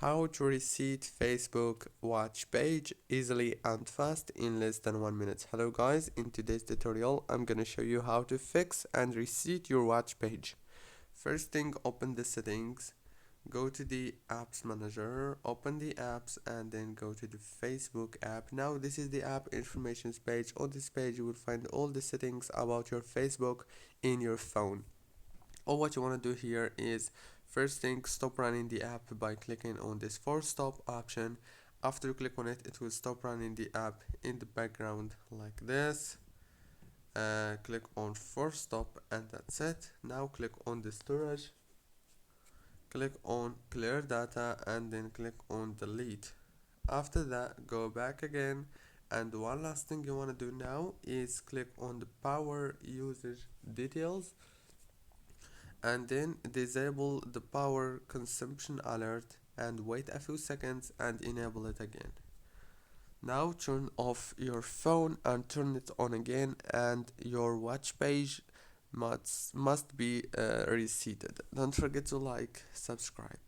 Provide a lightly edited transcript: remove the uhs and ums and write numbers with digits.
How to reset Facebook watch page easily and fast in less than 1 minute. Hello guys, in today's tutorial I'm gonna show you how to fix and reset your watch page. First thing, open the settings, go to the apps manager, open the apps and then go to the Facebook app. Now this is the app information page. On this page you will find all the settings about your Facebook in your phone. All what you want to do here is, first thing, stop running the app by clicking on this force stop option. After you click on it, it will stop running the app in the background like this. Click on force stop and that's it. Now click on the storage, click on clear data and then click on delete. After that, go back again, and one last thing you want to do now is click on the power usage details and then disable the power consumption alert and wait a few seconds and enable it again. Now turn off your phone and turn it on again, and your watch page must be reseated. Don't forget to like, subscribe.